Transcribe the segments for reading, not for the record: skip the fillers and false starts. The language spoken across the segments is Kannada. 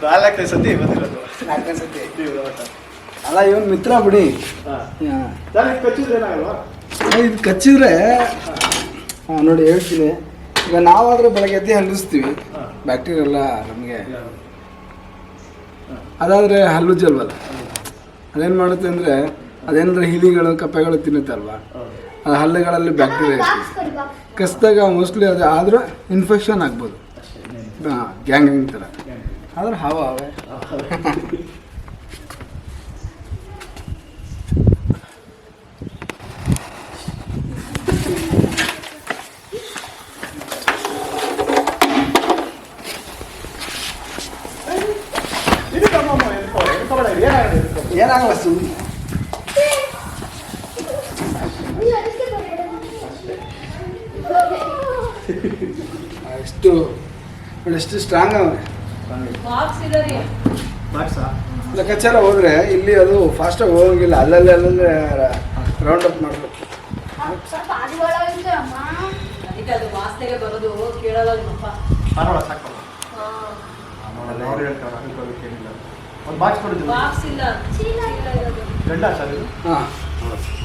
ನಾಲ್ಕನೇ ಸತಿ ಬಂದಿರೋದು. 4ನೇ ಸತಿ ಅಲ್ಲ, ಇವನ್ ಮಿತ್ರ ಬಿಡಿ. ಕಚ್ಚಿದ್ರೆ ಏನಾಗಲ್ವಾ? ಇದು ಕಚ್ಚಿದ್ರೆ ನೋಡಿ ಹೇಳ್ತೀನಿ. ಈಗ ನಾವಾದ್ರೆ ಬೆಳಗ್ಗೆ ಎದ್ದು ಹಲ್ಲಿಸ್ತೀವಿ, ಬ್ಯಾಕ್ಟೀರಿಯಾ ಎಲ್ಲ ನಮಗೆ. ಅದಾದರೆ ಹಲ್ಲುಜ್ಜಲ್ವಲ್ಲ, ಅದೇನು ಮಾಡುತ್ತೆ ಅಂದರೆ ಅದೇನಾದ್ರೆ ಹಿಲಿಗಳು ಕಪ್ಪೆಗಳು ತಿನ್ನುತ್ತೆ ಅಲ್ವಾ, ಅದು ಹಲ್ಲುಗಳಲ್ಲಿ ಬ್ಯಾಕ್ಟೀರಿಯಾ ಇರ್ತದೆ. ಕಸಿದಾಗ ಮೋಸ್ಟ್ಲಿ ಅದು ಆದರೂ ಇನ್ಫೆಕ್ಷನ್ ಆಗ್ಬೋದು. ಗ್ಯಾಂಗ್ ಥರ ಆದ್ರೆ ಹಾವ ಅವೇ. ಏನಾಗಲ್ಲ ಸುಮ್ಮನೆ. ಎಷ್ಟು ಸ್ಟ್ರಾಂಗ್ ಅವನೇ. ಕಚ್ಚಾರ ಹೋದ್ರೆ ಇಲ್ಲಿ ಅದು ಫಾಸ್ಟಾಗಿ ಹೋಗಂಗಿಲ್ಲ, ಅಲ್ಲಲ್ಲೇ ರೌಂಡ್ ಅಪ್ ಮಾಡಬೇಕು.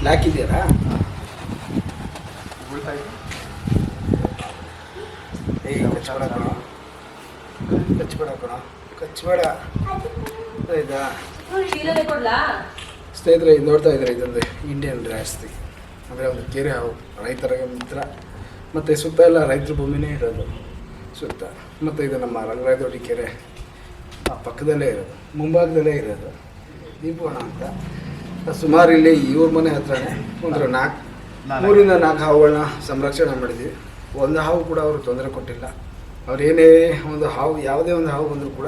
ಲಾಕ್ ಇದೆಯಾ? ಕಚ್ಚಬೇಡ. ಸ್ನೇಹಿತರೆ, ಇದು ನೋಡ್ತಾ ಇದ್ದಾರೆ, ಇದೊಂದು ಇಂಡಿಯನ್ ರಾಸ್ತಿ ಅಂದರೆ ಒಂದು ಕೆರೆ ಹಾವು, ರೈತರಿಗೆ ಮಿತ್ರ. ಮತ್ತು ಸುತ್ತ ಎಲ್ಲ ರೈತರ ಭೂಮಿನೇ ಇರೋದು ಸುತ್ತ. ಮತ್ತು ಇದು ನಮ್ಮ ರಂಗರಾಯದೊಡ್ಡಿ ಕೆರೆ ಪಕ್ಕದಲ್ಲೇ ಇರೋದು, ಮುಂಭಾಗದಲ್ಲೇ ಇರೋದು ದೀಪವನ ಅಂತ. ಸುಮಾರು ಇಲ್ಲಿ ಇವ್ರ ಮನೆ ಹತ್ರನೇ ಒಂದು 3-4 ಹಾವುಗಳನ್ನ ಸಂರಕ್ಷಣೆ ಮಾಡಿದ್ದೀವಿ. ಒಂದು ಹಾವು ಕೂಡ ಅವರು ತೊಂದರೆ ಕೊಟ್ಟಿಲ್ಲ. ಅವ್ರೇನೇ ಒಂದು ಹಾವು, ಯಾವುದೇ ಒಂದು ಹಾವು ಬಂದರೂ ಕೂಡ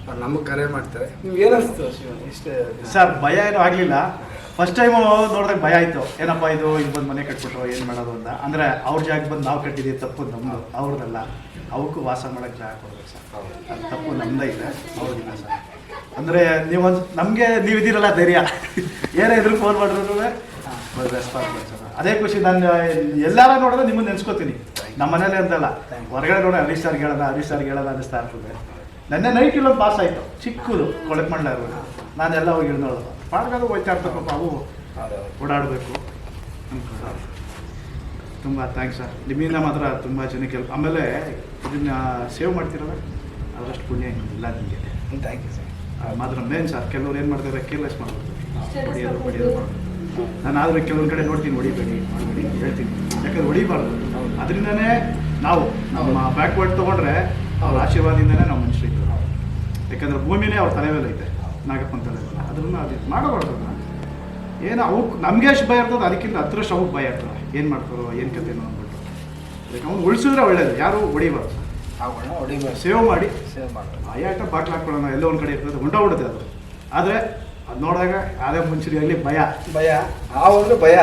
ಅವ್ರು ನಮಗೆ ಕರೆ ಮಾಡ್ತಾರೆ. ನಿಮ್ಗೆ ಏನಿಸ್ತು ಶಿವನ್? ಇಷ್ಟೇ ಸರ್, ಭಯ ಏನೂ ಆಗಲಿಲ್ಲ. ಫಸ್ಟ್ ಟೈಮು ನೋಡಿದಾಗ ಭಯ ಆಯಿತು, ಏನಪ್ಪ ಇದು ಇಲ್ಲಿ ಬಂದು ಮನೆ ಕಟ್ಬಿಟ್ರು ಏನು ಮಾಡೋದು ಅಂತ. ಅಂದರೆ ಅವ್ರ ಜಾಗಕ್ಕೆ ಬಂದು ನಾವು ಕಟ್ಟಿದ್ದೀವಿ, ತಪ್ಪು ನಮ್ಮದು, ಅವ್ರದ್ದಲ್ಲ. ಅವಕ್ಕೂ ವಾಸ ಮಾಡೋಕ್ಕೆ ಜಾಗ ಕೊಡ್ಬೇಕು ಸರ್, ಅದು ತಪ್ಪು ನಮ್ಮದೇ ಇದೆ, ಅವ್ರಿಗಿಲ್ಲ ಸರ್. ಅಂದರೆ ನೀವೊಂದು ನಮಗೆ ನೀವಿದ್ದೀರಲ್ಲ ಧೈರ್ಯ, ಏನೇ ಇದ್ರು ಫೋನ್ ಮಾಡಿದ್ರು ರೆಸ್ಪಾನ್ಸ್ ಸರ್. ಅದೇ ಖುಷಿ. ನಾನು ಎಲ್ಲಾರ ನೋಡಿದ್ರೆ ನಿಮ್ಮನ್ನು ನೆನೆಸ್ಕೋತೀನಿ. ನಮ್ಮ ಮನೇಲಿ ಅಂತಲ್ಲ, ಹೊರಗಡೆ ನೋಡಿ ಹರೀಶ್ ಸರ್ಗೆ ಹೇಳೋಣ ಅನ್ನಿಸ್ತಾ ಇರ್ತದೆ. ನೆನ್ನೆ ನೈಟ್ ಇಲ್ಲೊಂದು ಪಾಸ್ ಆಯಿತು, ಚಿಕ್ಕದು ಕೊಳಕ್ ಮಾಡಲಾರು. ನಾನೆಲ್ಲ ಹೋಗಿ ನೋಡೋದು ಪಾಡ್ಗಾದ್ರು ಹೋಯ್ತಾ ಇರ್ತಕ್ಕಪ್ಪ, ಅವು ಓಡಾಡಬೇಕು ಅಂದ್ಕೊಂಡು. ತುಂಬ ಥ್ಯಾಂಕ್ಸ್ ಸರ್, ನಿಮ್ಮಿಂದ ಮಾತ್ರ ತುಂಬ ಜನಕ್ಕೆ ಹೆಲ್ಪ್. ಆಮೇಲೆ ಇದನ್ನು ಸೇವ್ ಮಾಡ್ತಿರಲ್ಲ, ಅದರಷ್ಟು ಪುಣ್ಯ ಇಲ್ಲ ನಿಮಗೆ. Thank you sir. ಮಾತ್ರ ಮೇನ್ ಸರ್. ಕೆಲವ್ರು ಏನು ಮಾಡ್ತಾರೆ, ಕೇರ್ಲೆಸ್ ಮಾಡ್ಬೋದು, ಹೊಡಿಯೋದು ಮಾಡ್ಬೋದು. ನಾನು ಆದರೆ ಕೆಲವೊಂದು ಕಡೆ ನೋಡ್ತೀನಿ, ಹೊಡಿಬೇಡಿ ಹೇಳ್ತೀನಿ, ಯಾಕಂದ್ರೆ ಹೊಡಿಬಾರ್ದು. ಅದರಿಂದನೇ ನಾವು ನಮ್ಮ ಬ್ಯಾಕ್ವರ್ಡ್ ತೊಗೊಂಡ್ರೆ ಅವ್ರ ಆಶೀರ್ವಾದದಿಂದನೇ ನಾವು ಮನುಷ್ಯರಿದ್ದು. ಯಾಕಂದ್ರೆ ಭೂಮಿನೇ ಅವ್ರ ತಲೆ ಮೇಲೆ ಐತೆ, ನಾಗಪ್ಪನ ತಲೆ ಮೇಲೆ. ಅದನ್ನು ಅದು ಮಾಡಬಾರ್ದು. ಏನು ಅವಕ್ಕೆ ನಮಗೆ ಎಷ್ಟು ಭಯ ಇರ್ತದೆ, ಅದಕ್ಕಿಂತ 10 ಅವಕ್ಕೆ ಭಯ ಇರ್ತದೆ. ಏನು ಮಾಡ್ತಾರೋ ಏನು ಕಥೆನೋ ಅಂದ್ಬಿಟ್ಟು ಅದಕ್ಕೆ ಅವ್ನು ಉಳಿಸಿದ್ರೆ ಒಳ್ಳೇದು. ಯಾರು ಹೊಡಿಬಾರ್ದು, ಹೊಡಿಬಾರ್ದು. ಸೇವ್ ಮಾಡಿ ಮಾಡೋದು. ಆಯಾಟ ಬಾಟ್ಲು ಹಾಕ್ಕೊಳ್ಳೋಣ, ಎಲ್ಲೋ ಒಂದು ಕಡೆ ಇರ್ತದೆ, ಹೊಂಟೋಗ್ಬಿಡುತ್ತೆ ಅದು. ಆದರೆ ಅದು ನೋಡಿದಾಗ ಅದೇ ಮುಂಚೂಣಿಯಾಗಲಿ ಭಯ ಹಾವು ಅಂದ್ರೆ ಭಯ.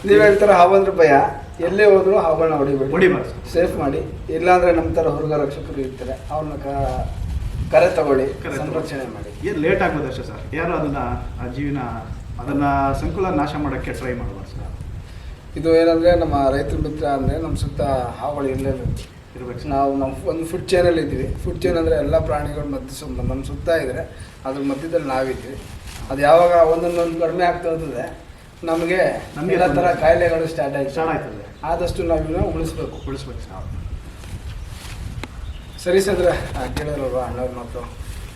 ನೀವು ಹೇಳ್ತಾರೆ ಹಾವು ಅಂದ್ರೆ ಭಯ. ಎಲ್ಲೇ ಹೋದ್ರು ಹಾವುಗಳನ್ನ ಹೊಡಿಬಾರ್ದು, ಸೇಫ್ ಮಾಡಿ. ಇಲ್ಲಾಂದ್ರೆ ನಮ್ಮ ಥರ ಹುಡುಗ ರಕ್ಷಕರು ಇರ್ತಾರೆ, ಅವ್ರನ್ನ ಕರೆ ತಗೊಳ್ಳಿ, ಸಂರಕ್ಷಣೆ ಮಾಡಿ. ಏನು ಲೇಟ್ ಆಗ್ಬೋದು ಅಷ್ಟೇ ಸರ್. ಯಾರು ಅದನ್ನು ಆ ಜೀವಿನ ಅದನ್ನು ಸಂಕುಲ ನಾಶ ಮಾಡೋಕ್ಕೆ ಟ್ರೈ ಮಾಡಬಾರ್ದು ಸರ್. ಇದು ಏನಂದರೆ ನಮ್ಮ ರೈತರ ಮಿತ್ರ ಅಂದರೆ ನಮ್ಮ ಸುತ್ತ ಹಾವುಗಳು ಇರಬೇಕು. ನಾವು ಒಂದು ಫುಡ್ ಚೈನಲ್ಲಿ ಇದ್ದೀವಿ. ಫುಡ್ ಚೈನ್ ಅಂದರೆ ಎಲ್ಲ ಪ್ರಾಣಿಗಳು ನಮ್ಮ ಸುತ್ತ ಇದ್ದರೆ ಅದ್ರ ಮಧ್ಯದಲ್ಲಿ ನಾವಿದ್ವಿ. ಅದು ಯಾವಾಗ ಒಂದೊಂದು ಕಡಿಮೆ ಆಗ್ತಾ ಇರ್ತದೆ, ನಮಗೆ ಎಲ್ಲ ಥರ ಕಾಯಿಲೆಗಳು ಸ್ಟಾರ್ಟ್ ಆಯ್ತದೆ. ಆದಷ್ಟು ನಾವಿನ್ನ ಉಳಿಸ್ಬೇಕು ಸರ್. ಸರಿ ಸದ್ರೆ ಕೇಳಿದ್ರಲ್ವ ಅಣ್ಣವ್ರ ಮಾತು.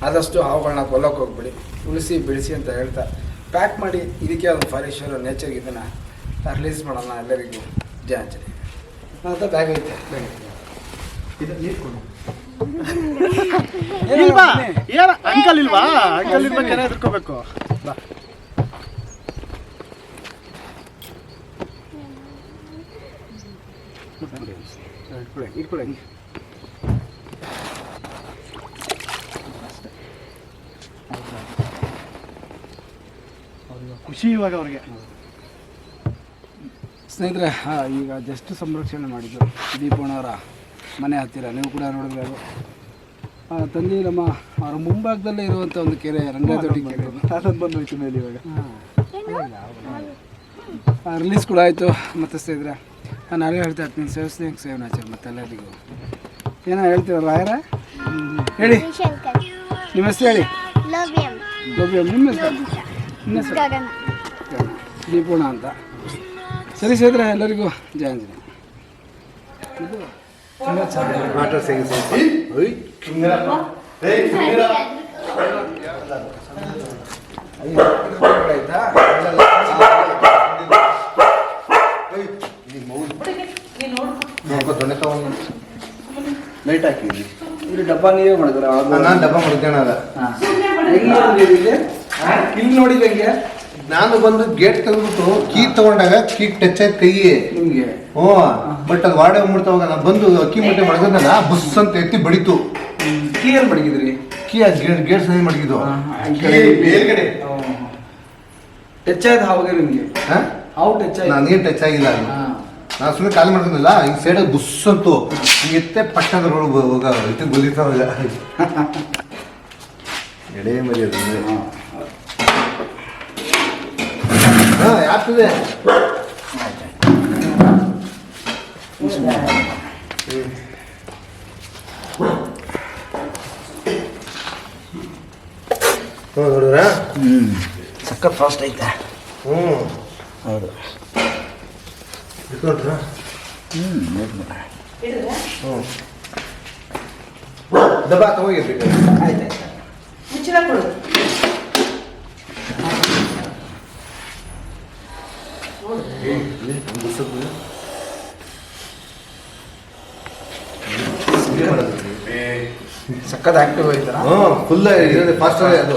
ಆದಷ್ಟು ಹಾವುಗಳನ್ನ ಕೊಲ್ಲೋಕೆ ಹೋಗ್ಬಿಡಿ, ಉಳಿಸಿ ಬೆಳೆಸಿ ಅಂತ ಹೇಳ್ತಾ ಪ್ಯಾಕ್ ಮಾಡಿ. ಇದಕ್ಕೆ ಒಂದು ಫಾರೆಸ್ಟರ್ ನೇಚರ್ಗೆ ಇದನ್ನು ರಿಲೀಸ್ ಮಾಡೋಣ ಎಲ್ಲರಿಗೂ. ಜಾಂಚನೆ ಅಂತ ಬ್ಯಾಗ್ ಐತೆ. ಇದು ನೀರು ಇಲ್ವಾ? ಏನು ಅಂಕಲ್ ಇಲ್ವಾ? ಅಂಕಲ್ ಇಲ್ವಾ? ಕೆರೆ ಎದುರ್ಕೋಬೇಕು. ಬಾ, ಇಟ್ಕೊಳ್ಳಿ. ಖುಷಿ ಇವಾಗ ಅವ್ರಿಗೆ. ಸ್ನೇಹಿತರೆ, ಈಗ ಜಸ್ಟ್ ಸಂರಕ್ಷಣೆ ಮಾಡಿದ್ದು ದೀಪಣ್ಣವರ ಮನೆ ಹತ್ತಿರ. ನೀವು ಕೂಡ ನೋಡಿದ್ರೆ ಅದು ತಂದೆ ನಮ್ಮ ಅವರ ಮುಂಭಾಗದಲ್ಲೇ ಇರುವಂಥ ಒಂದು ಕೆರೆ, ರಂಗರಾಯದೊಡ್ಡಿ ಕೆರೆ. ಅದನ್ನು ಬಂದು ಹೋಯ್ತು ಮೇಲೆ ಇವಾಗ. ರಿಲೀಸ್ ಕೂಡ ಆಯಿತು. ಮತ್ತು ಸ್ನೇಹಿತರೆ, ನಾನು ಅಲ್ಲೇ ಹೇಳ್ತಾ ಇರ್ತೀನಿ ಸೇವ್ ಸ್ನೇಕ್ ಸೇವ್ ನೇಚರ್ ಮತ್ತು ಎಲ್ಲರಿಗೂ ಏನೋ ಹೇಳ್ತೀರಲ್ಲ ಯಾರ ಹೇಳಿ ನಿಮ್ಮ ಹೆಸರು ಹೇಳಿ ಲೋಬಿಯಂ ನಿಮ್ಮ ಹೆಸರು ನಿಮ್ಮ ಹೆಸರು ದೀಪೂರ್ಣ ಅಂತ ಸರಿ ಸೇದ್ರೆ ಎಲ್ಲರಿಗೂ ಜಯ ಆಂಜನೇಯ ಇದು ತುಂಬ ಆಯ್ತಾ ಲೈಟ್ ಹಾಕಿದ್ವಿ ಇಲ್ಲಿ ಡಬ್ಬ ನೀವೇ ಮಾಡಿದ್ರೆ ನಾನು ಡಬ್ಬ ಮಾಡ್ತೇನೆ ಅದ ಇಲ್ಲಿ ನೋಡಿದ ಹೆಂಗೆ ನಾನು ಬಂದು ಗೇಟ್ ತೆಗೆದ್ಬಿಟ್ಟು ಕೀ ತಗೊಂಡಾಗ ಕೀ ಟಚ್ ಆಯ್ತು ಕೈ ನಿಮಗೆ ಹ್ಞೂ ಬಟ್ ಅದು ವಾಡೆ ಹೋಗ್ಬಿಡ್ತಾವಾಗ ನಾನು ಬಂದು ಅಕ್ಕಿ ಮುಟ್ಟೆ ಮಡಗದಲ್ಲ ಬಸ್ ಅಂತ ಎತ್ತಿ ಬಡಿತು ಕೀಯಲ್ಲಿ ಮಡಗಿದ್ರಿ ಕೀ ಗೇಟ್ ಸರಿ ಮಡಗಿದ್ದು ಮೇಲ್ಗಡೆ ಟಚ್ ಆಯ್ತು ಹಾವಾಗ ನಿಮಗೆ ಹಾವು ಟಚ್ ಆಯ್ತು ನಾನೇನು ಟಚ್ ಆಗಿಲ್ಲ ಅದು ನಾನು ಸುಮ್ಮನೆ ಖಾಲಿ ಮಾಡ್ಕೊಂಡಿಲ್ಲ ಹಿಂಗೆ ಸೈಡಲ್ಲಿ ಬುಸ್ ಅಂತು ಹಿಂಗೆ ಎತ್ತೆ ಪಟ್ಟದ ಹೋಗ ಇದು ಗೊಲಿತಾವಾಗ ಎಡೆ ಮರಿ ಅದು ಹಾಂ ಯಾಕಿದೆ ಹ್ಞೂ ನೋಡಿದ್ರ ಸಕ್ಕತ್ ಫಾಸ್ಟ್ ಐತೆ ಹ್ಞೂ ಹೌದು ನೋಡ್ರ ಹ್ಞೂ ಹ್ಞೂ ಡಬ್ಬ ತಗೋಗಿರ್ಬೇಕು ಆಯ್ತು ಮುಚ್ಚಳ ಕೊಡು ಸಕ್ಕತ್ ಆಕ್ಟಿವ್ ಐತಲ್ಲ ಹ್ಞೂ ಫುಲ್ ಇರೋದು ಫಾಸ್ಟ್ ಅದು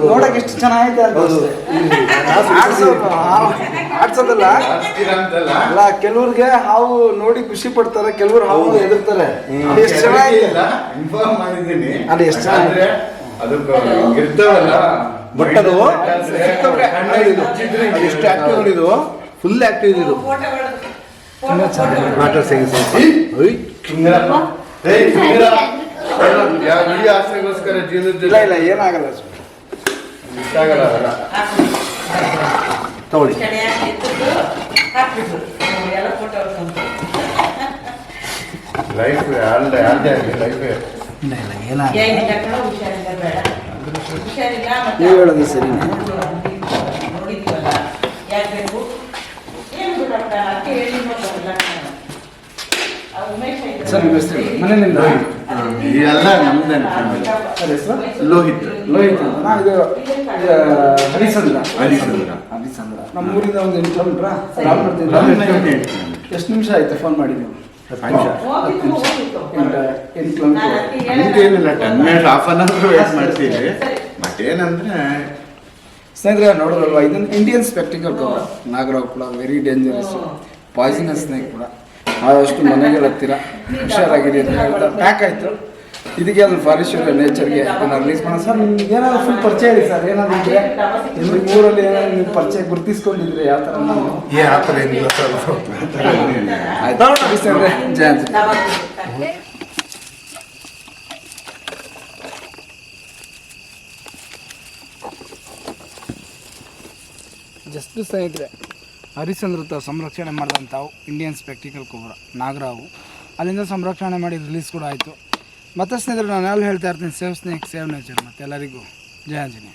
ನೋಡಕ್ ಎಷ್ಟು ಚೆನ್ನಾಗೈತೆ ಅಂತ ಹೌದು. ಆಡ್ಸೋದಲ್ಲ ಅಲ್ಲ ಕೆಲವ್ರಿಗೆ ಹಾವು ನೋಡಿ ಖುಷಿ ಪಡ್ತಾರೆ ಕೆಲವ್ರು ಹಾವು ಎದುರ್ತಾರೆ ಅದು ಎಷ್ಟು ಚೆನ್ನಾಗಿದೆ ಇನ್ಫಾರ್ಮ್ ಮಾಡಿದ್ದೀನಿ ಅದು ಎಷ್ಟು ಚೆನ್ನಾಗಿದೆ ಅದಕ್ಕೆ ಇರ್ತಾವಲ್ಲ ಬಟ್ ಅದು ಎಷ್ಟು ಆಕ್ಟಿವ್ ನೋಡಿದು ಫುಲ್ ಆಕ್ಟಿವ್ ಇದು ಮಾಟರ್ ವಿಡಿಯೋ ಆಸೆಗೋಸ್ಕರ ಜೀವನದಲ್ಲಿ ಇಲ್ಲ ಇಲ್ಲ ಏನಾಗಲ್ಲ ಇಷ್ಟ ಆಗಲ್ಲ ಅದೆಲ್ಲ. ತಗೊಳ್ಳಿ ಎಲ್ಲ ಫೋಟೋ ಲೈಫ್ ಯಾರ್ದೇ ಆಗಲಿ ಲೈಫ್ ಇಲ್ಲ ಇಲ್ಲ ಏನಾಗಲ್ಲ ಏನಿಲ್ಲ ಕಣ ಹುಷಾರಿಲ್ಲ ಬೇಡ ಹುಷಾರಿಲ್ಲ ಮತ್ತೆ ನೀವು ಹೇಳೋದು ಸರಿ ನೋಡಿದೀವಲ್ಲ ಯಾಕೆ ಬೇಕು ಏನು ಬಿಡಪ್ಪ ಅಕ್ಕೆ ಹೇಳಿ ನೋಡಲ್ಲ ಉಮೇಶ್ ಸರ್ ನಿಮ್ಮ ಹೆಸರು ಮನೆಯಿಂದ ಎಲ್ಲ ನಮ್ದೇನೆ ಸರ್ ಹೆಸರು ಲೋಹಿತ್ ಲೋಹಿತ್ ಅಂತ ಇದು ಹರಿಸಂದ್ರ ಹರಿಸಂದ್ರ. ಹರಿಸಂದ್ರ ನಮ್ಮ ಊರಿಂದ ಒಂದು 8 ಕಿಲೋಮೀಟ್ರಾ ಎಷ್ಟು ನಿಮಿಷ ಆಯ್ತು ಫೋನ್ ಮಾಡಿ ನೀವು ಹೋಗಿತ್ತು 8 ಕಿಲೋಮೀಟರ್ ಏನಿಲ್ಲ 10 minute half an hour wait ಮಾಡ್ತೀವಿ ಬಟ್ ಏನಂದ್ರೆ ಸ್ನೇಹಿತರೆ ನೋಡೋದಲ್ವಾ ಇದನ್ನು ಇಂಡಿಯನ್ ಸ್ಪೆಕ್ಟಿಕಲ್ ಕವರ್ ನಾಗರಾವ್ ಕೂಡ ವೆರಿ ಡೇಂಜರಸ್ ಪಾಯ್ಸನಸ್ ಸ್ನೇಕ್ ಕೂಡ ಆದಷ್ಟು ಮನೆಗೆ ಹತ್ತಿರ ಹುಷಾರಾಗಿದೆ ಅಂತ ಪ್ಯಾಕ್ ಆಯಿತು ಇದಕ್ಕೆ ಅದು ಫಾರೆಸ್ಟ್ ನೇಚರ್ಗೆ ಅದನ್ನು ರಿಲೀಸ್ ಮಾಡೋಣ ಸರ್ ನಿಮ್ಗೆ ಏನಾದ್ರು ಫುಲ್ ಪರಿಚಯ ಇದೆ ಸರ್ ಏನಾದ್ರು ಇದ್ರೆ ನಿಮ್ಮ ಊರಲ್ಲಿ ಏನಾದ್ರು ನೀವು ಪರಿಚಯ ಗುರುತಿಸ್ಕೊಂಡಿದ್ರೆ ಯಾವ ಥರ ನಾವು ಆ ಥರ ಏನಿಲ್ಲ ಸರ್ ಆಯ್ತು ಸರ್ ಜಯ ಅಂತ ಜಸ್ಟ್ ಸ್ನೇಹಿತರೆ ಹರಿಶ್ಚಂದ್ರ ಸಂರಕ್ಷಣೆ ಮಾಡಿದಂಥವು ಇಂಡಿಯನ್ ಸ್ಪೆಕ್ಟಿಕಲ್ ಕೋಬ್ರಾ ನಾಗರಾವು ಅಲ್ಲಿಂದ ಸಂರಕ್ಷಣೆ ಮಾಡಿ ರಿಲೀಸ್ ಕೂಡ ಆಯಿತು ಮತ್ತೆ ಸ್ನೇಹಿತರೆ ನಾನು ಎಲ್ಲ ಹೇಳ್ತಾ ಇರ್ತೀನಿ ಸೇವ್ ಸ್ನೇಕ್ ಸೇವ್ ನೇಚರ್ ಮತ್ತು ಎಲ್ಲರಿಗೂ ಜಯ ಆಂಜನೇಯ.